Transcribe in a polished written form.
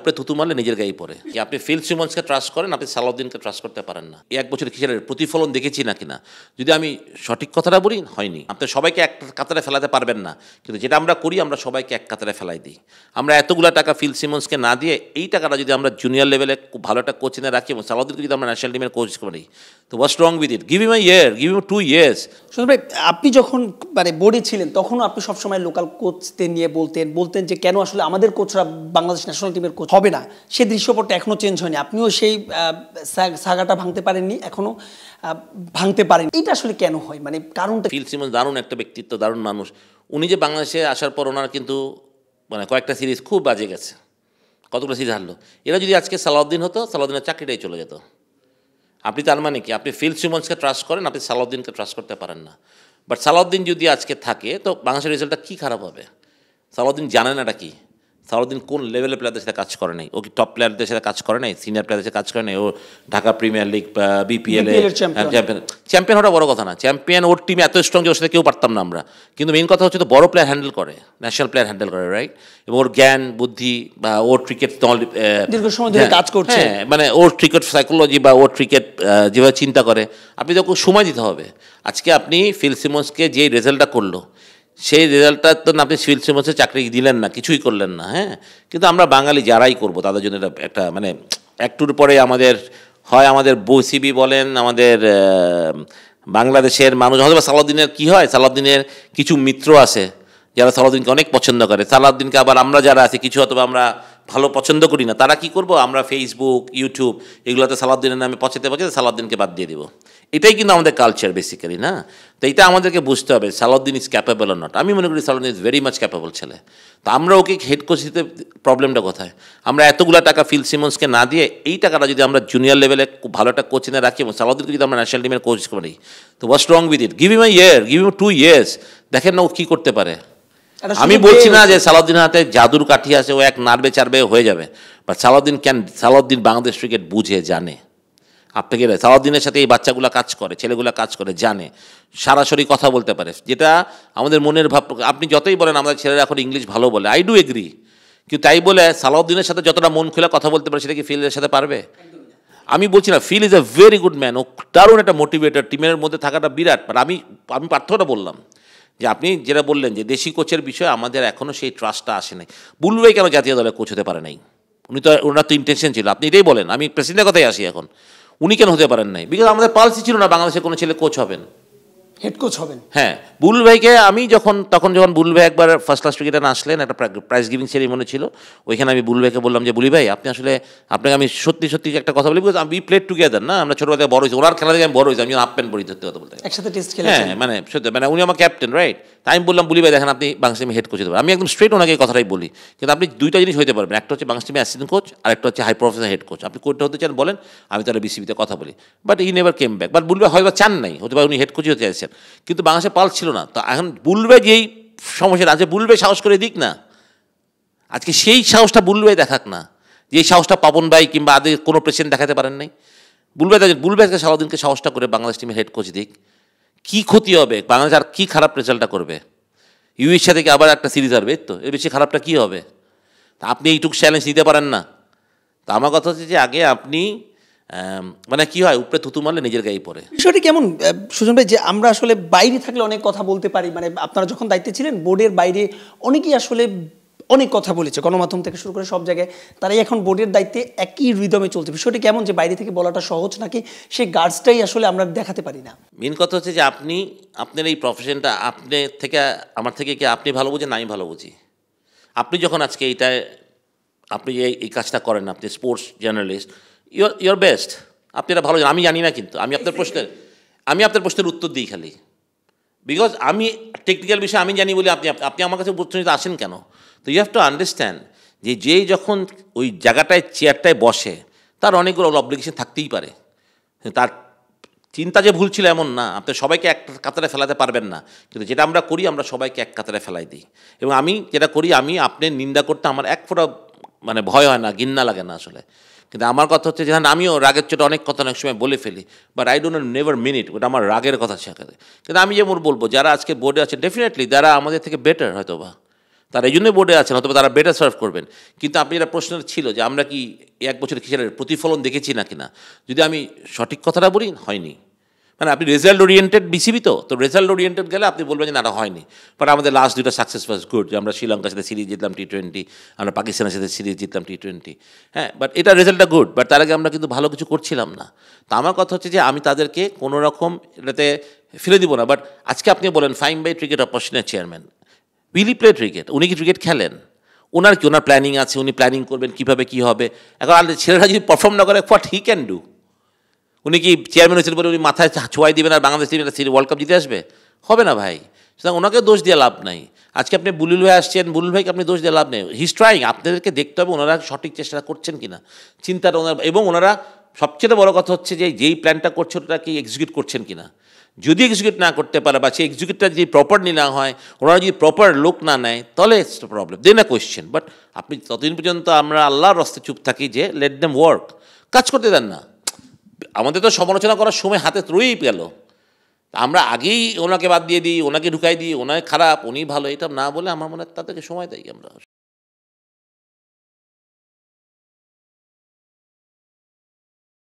উপরে থুতু মারলে নিজের গায়ে পড়ে। আপনি ফিল সিমন্সকে ট্রাস্ট করেন, আপনি সালাউদ্দিনকে ট্রাস্ট করতে পারেন না। এই 1 বছর কিসের প্রতিফলন দেখেছি না কিনা, যদি আমি সঠিক কথাটা বলি, হয়নি। আপনি সবাইকে এক কাতারে ফেলাতে পারবেন না, কিন্তু যেটা আমরা করি আমরা সবাইকে এক কাতারে ফেলাই দিই। আমরা এতগুলো টাকা ফিল সিমন্সকে না দিয়ে এই টাকাটা যদি আমরা জুনিয়র লেভেলে খুব ভালো একটা কোচিংয়ে রাখি এবং সালাউদ্দিনকে যদি আমরা ন্যাশনাল টিমের কোচ করি, তো what's wrong with it? Give him a year, give him 2 years। Sujan ভাই, আপনি যখন মানে বোর্ডে ছিলেন তখনও আপনি সবসময় লোকাল কোচদের নিয়ে বলতেন যে কেন আসলে আমাদের কোচরা বাংলাদেশ ন্যাশনাল টিমের কোচ হবে না। সেই দৃশ্যপটটা এখনও চেঞ্জ হয়নি, আপনিও সেই সাগাটা ভাঙতে পারেননি, এখনও ভাঙতে পারেন। এটা আসলে কেন হয়, মানে কারণটা? ফিল সিমন্স দারুণ একটা ব্যক্তিত্ব, দারুণ মানুষ। উনি যে বাংলাদেশে আসার পর ওনার কিন্তু মানে কয়েকটা সিরিজ খুব বাজে গেছে, কতগুলো সিরিজ হারলো। এরা যদি আজকে সালাউদ্দিন হতো, সালাউদ্দিনের চাকরিটাই চলে যেত। আপনি তার মানে কি, আপনি ফিল সিমন্সকে ট্রাস্ট করেন, আপনি সালাউদ্দিনকে ট্রাস্ট করতে পারেন না। বাট সালাউদ্দিন যদি আজকে থাকে তো বাংলাদেশের রেজাল্টটা কী খারাপ হবে? সালাউদ্দিন জানেন এটা কি, সালাউদ্দিন কোন লেভেলের প্লেয়ারদের সাথে কাজ করে নাই, ও কি টপ প্লেয়ারদের সাথে কাজ করে নাই, সিনিয়র প্লেয়ারদের সাথে কাজ করে নাই? ও Dhaka premier league, BPL champion হওয়াটা বড় কথা না। চ্যাম্পিয়ন ওর টিম এত স্ট্রং যে ওর সাথে কেউ পারতাম না আমরা। কিন্তু মেইন কথা হচ্ছে তো বড় প্লেয়ার হ্যান্ডেল করে, ন্যাশনাল প্লেয়ার হ্যান্ডেল করে, রাইট? এবং ওর জ্ঞান বুদ্ধি বা ওর ক্রিকেট দীর্ঘ সময় ধরে কাজ করছে, মানে ওর ক্রিকেট সাইকোলজি বা ওর ক্রিকেট যেভাবে চিন্তা করে, আপনি তো সময় দিতে হবে। আজকে আপনি ফিল সিমন্সকে যে রেজাল্টটা করলো, সেই রেজাল্টটা তো আপনি ফিল সিমন্সের চাকরি দিলেন না, কিছুই করলেন না, হ্যাঁ। কিন্তু আমরা বাঙালি যারাই করব তাদের জন্য একটা মানে একটুর পরে আমাদের হয় আমাদের বসিবি বলেন, আমাদের বাংলাদেশের মানুষ হয়তো সালাউদ্দিনের কী হয়, সালাউদ্দিনের কিছু মিত্র আছে যারা সালাউদ্দিনকে অনেক পছন্দ করে। সালাউদ্দিনকে আবার আমরা যারা আছি কিছু হয়তো আমরা ভালো পছন্দ করি না, তারা কি করব, আমরা ফেসবুক, ইউটিউব এগুলোতে সালাউদ্দিনের নামে পচাতে সালাউদ্দিনকে বাদ দিয়ে দিব। এটাই কিন্তু আমাদের কালচার বেসিক্যালি, না? তো এইটা আমাদেরকে বুঝতে হবে, Salauddin is capable or not. আমি মনে করি Salauddin is very much capable ছেলে। তো আমরা ওকে হেড কোচ দিতে প্রবলেমটা কোথায়? আমরা এতগুলো টাকা ফিল সিমন্সকে না দিয়ে এই টাকাটা যদি আমরা জুনিয়র লেভেলে খুব ভালো একটা কোচিংয়ে রাখি এবং সালাউদ্দিনকে যদি আমরা ন্যাশনাল টিমের কোচ করি, তো what's wrong with it? Give him a year, give him 2 years। দেখেন না ও কী করতে পারে। আমি বলছি না যে সালাউদ্দিনের হাতে জাদুর কাঠি আছে, ও এক নাড়বে চারবে হয়ে যাবে, বাট সালাউদ্দিন বাংলাদেশ ক্রিকেট বুঝে জানে। আপনাকে সালাউদ্দিনের সাথে এই বাচ্চাগুলো কাজ করে, ছেলেগুলো কাজ করে, জানে, সরাসরি কথা বলতে পারে, যেটা আমাদের মনের ভাব। আপনি যতই বলেন আমাদের ছেলেরা এখন ইংলিশ ভালো বলে, আই ডু এগ্রি, কিন্তু তাই বলে সালাউদ্দিনের সাথে যতটা মন খুলে কথা বলতে পারে সেটা কি ফিলের সাথে পারবে? আমি বলছি না, Phil is a very good man, ও দারুণ একটা মোটিভেটর, টিমের মধ্যে থাকাটা বিরাট। বাট আমি পার্থক্যটা বললাম যে আপনি যেটা বললেন যে দেশি কোচের বিষয়ে আমাদের এখনও সেই ট্রাস্টটা আসে নাই। বুলবুল ভাই কেন জাতীয় দলে কোচ হতে পারে নাই? ওনার তো ইন্টেনশন ছিল, আপনি এটাই বলেন। আমি প্রেসিডেন্টের কথাই আসি এখন, উনি কেন হতে পারেন নাই? বিকজ আমাদের পালসি ছিল না বাংলাদেশের কোনো ছেলে কোচ হবেন, হেড কোচ হবেন। হ্যাঁ, বুলবুল ভাইকে আমি যখন বুলবুল ভাই একবার ফার্স্ট ক্লাস ক্রিকেটে আসলেন, একটা প্রাইজ গিভিং সেরিমনি ছিল, ওইখানে আমি বুলবুল ভাইকে বললাম যে বুলি ভাই আপনি আসলে আপনাকে আমি সত্যি একটা কথা বলি, বিকজ আমি প্লেড টুগেদার, না? আমরা ছোটবেলায় বড় হয়েছি, ওনার খেলা থেকে আমি বড় হয়েছি, আমি হাফ প্যান্ট পরি, ধরতে কথা বলতে, একসাথে টেস্ট খেলেছেন, হ্যাঁ, মানে সত্যি, মানে উনি আমার ক্যাপ্টেন, রাইট? তাই আমি বললাম বুলি ভাই দেখেন আপনি বাংলাদেশ টিমে হেড কোচ হতে পারেন। আমি একদম স্ট্রেট ওনাকে এই কথাটাই বলি, কিন্তু আপনি দুইটা জিনিস হতে পারবেন, একটা হচ্ছে বাংলাদেশ টিমে অ্যাসিস্ট্যান্ট কোচ, আর একটা হচ্ছে হাই প্রফেশনাল হেড কোচ। আপনি কোচটা হতে চান বলেন, আমি তাহলে বিসিবিতে কথা বলি। But he never came back. But বুলবে হয়তো চান নাই, হতে পারে উনি হেড কোচই হতে চাইছেন, কিন্তু বাংলাদেশে পাল ছিল না। তো এখন বুলবে যেই সমস্যাটা আছে, বুলবে সাহস করে দিক না, আজকে সেই সাহসটা বুলবে দেখাক না, যেই সাহসটা পাপন ভাই কিংবা আদের কোনো প্রেসিডেন্ট দেখাতে পারেন নাই। বুলবে সালাউদ্দিনকে সাহসটা করে বাংলাদেশ টিমের হেড কোচ দিক। কী ক্ষতি হবে বাংলাদেশ, আর কী খারাপ রেজাল্টটা করবে? ইউএর সাথে আবার একটা সিরিজ হারবে, তো এর বেশি খারাপটা কী হবে? তা আপনি এইটুকু চ্যালেঞ্জ নিতে পারেন না। তো আমার কথা হচ্ছে যে আগে আপনি মানে কী হয়, উপরে থুতু মারলে নিজের গায়ে পড়ে। বিষয়টি কেমন সুজন ভাই, যে আমরা আসলে বাইরে থাকলে অনেক কথা বলতে পারি, মানে আপনারা যখন দায়িত্বে ছিলেন বোর্ডের বাইরে অনেকেই আসলে অনেক কথা বলেছে, গণমাধ্যম থেকে শুরু করে সব জায়গায়, তারাই এখন বোর্ডের দায়িত্বে একই রিদমে চলছে। বিষয়টি কেমন, যে বাইরে থেকে বলাটা সহজ নাকি সেই গার্ডসটাই আসলে আমরা দেখাতে পারি না? মেন কথা হচ্ছে যে আপনার এই প্রফেশনটা আমার থেকে কি আপনি ভালো বুঝেন, আমি ভালো বুঝি। আপনি যখন আজকে আপনি এই কাজটা করেন, আপনি স্পোর্টস জার্নালিস্ট, ইউর বেস্ট, আপনি এটা ভালো জানেন, আমি জানি না, কিন্তু আমি আপনার প্রশ্নের উত্তর দিই খালি, বিকজ আমি টেকনিক্যাল বিষয়ে আমি জানি বলে আপনি আমার কাছে প্রশ্নটা আসেন কেন? তো ইউ হ্যাভ টু আন্ডারস্ট্যান্ড যে যেই যখন ওই জায়গাটায় চেয়ারটায় বসে তার অনেকগুলো অব্লিগেশন থাকতেই পারে। তার চিন্তা যে ভুল ছিল এমন না, আপনি সবাইকে এক কাতারে ফেলাতে পারবেন না, কিন্তু যেটা আমরা করি আমরা সবাইকে এক কাতারে ফেলাই দিই। এবং আমি যেটা করি, আমি আপনার নিন্দা করতে আমার এক ফোঁটা মানে ভয় হয় না, ঘৃণা লাগে না আসলে। কিন্তু আমার কথা হচ্ছে যে আমিও রাগের চোটে অনেক কথা অনেক সময় বলে ফেলি, বাট আই ডোন্ট নেভার মিন ইট, ওটা আমার রাগের কথা শেখাতে। কিন্তু আমি যেমন বলবো যারা আজকে বোর্ডে আছে, ডেফিনেটলি যারা আমাদের থেকে বেটার হয়তো বা, তারা এই জন্যই বোর্ডে আছেন, অথবা তারা বেটার সার্ভ করবেন। কিন্তু আপনি যেটা প্রশ্ন ছিল যে আমরা কি এক বছরের কিসের প্রতিফলন দেখেছি না কিনা, যদি আমি সঠিক কথাটা বলি, হয়নি। মানে আপনি রেজাল্ট ওরিয়েন্টেড বিসিবি, তো রেজাল্ট ওরিয়েন্টেড গেলে আপনি বলবেন যে না, এটা হয়নি। বাট আমাদের লাস্ট দুটো সাকসেস ওয়াজ গুড, যে আমরা শ্রীলঙ্কার সাথে সিরিজ জিতলাম T20, আমরা পাকিস্তানের সাথে সিরিজ জিতলাম T20, হ্যাঁ, বাট এটা রেজাল্টটা গুড। বাট তার আগে আমরা কিন্তু ভালো কিছু করছিলাম না। তা আমার কথা হচ্ছে যে আমি তাদেরকে কোনো রকম এটাতে ফেলে দিব না। বাট আজকে আপনি বলেন ফাইম বাই ক্রিকেট অপারেশনের চেয়ারম্যান, উইলি প্লে ক্রিকেট, উনি কি ক্রিকেট খেলেন? ওনার কি, ওনার প্ল্যানিং আছে, উনি প্ল্যানিং করবেন কীভাবে কী হবে। এখন ছেলেরা যদি পারফর্ম না করে, হোয়াট হি ক্যান ডু? উনি কি চেয়ারম্যান হয়েছিল বলে উনি মাথায় ছোঁয়াই দিবেন আর বাংলাদেশ টিম একটা ওয়ার্ল্ড কাপ জিতে আসবে? হবে না ভাই। সুতরাং ওনাকে দোষ দিয়ে লাভ নাই। আজকে আপনি বুলুল ভাই আসছেন, বুলুল ভাইকে আপনি দোষ দিয়ে লাভ নেই। His trying. আপনাদেরকে দেখতে হবে ওনারা সঠিক চেষ্টা করছেন কিনা, চিন্তাটা ওনার, এবং ওনারা সবচেয়ে বড় কথা হচ্ছে যে যেই প্ল্যানটা করছে ওটা কি এক্সিকিউট করছেন কিনা। যদি এক্সিকিউট না করতে পারে, বা সেই এক্সিকিউটটা যদি প্রপারলি না হয়, ওনারা যদি প্রপার লোক না নেয়, তাহলে it's problem, then a question. But আপনি ততদিন পর্যন্ত আমরা আল্লাহর রাস্তে চুপ থাকি যে লেট দেম ওয়ার্ক, কাজ করতে দেন না। আমাদের তো সমালোচনা করার সময় হাতে রয়েই গেল, আমরা আগেই ওনাকে বাদ দিয়ে দিই, ওনাকে ঢুকাই দিই, ওনাকে খারাপ, উনি ভালো, এটা না বলে আমার মনে হয় তাদেরকে সময় দেয় আমরা।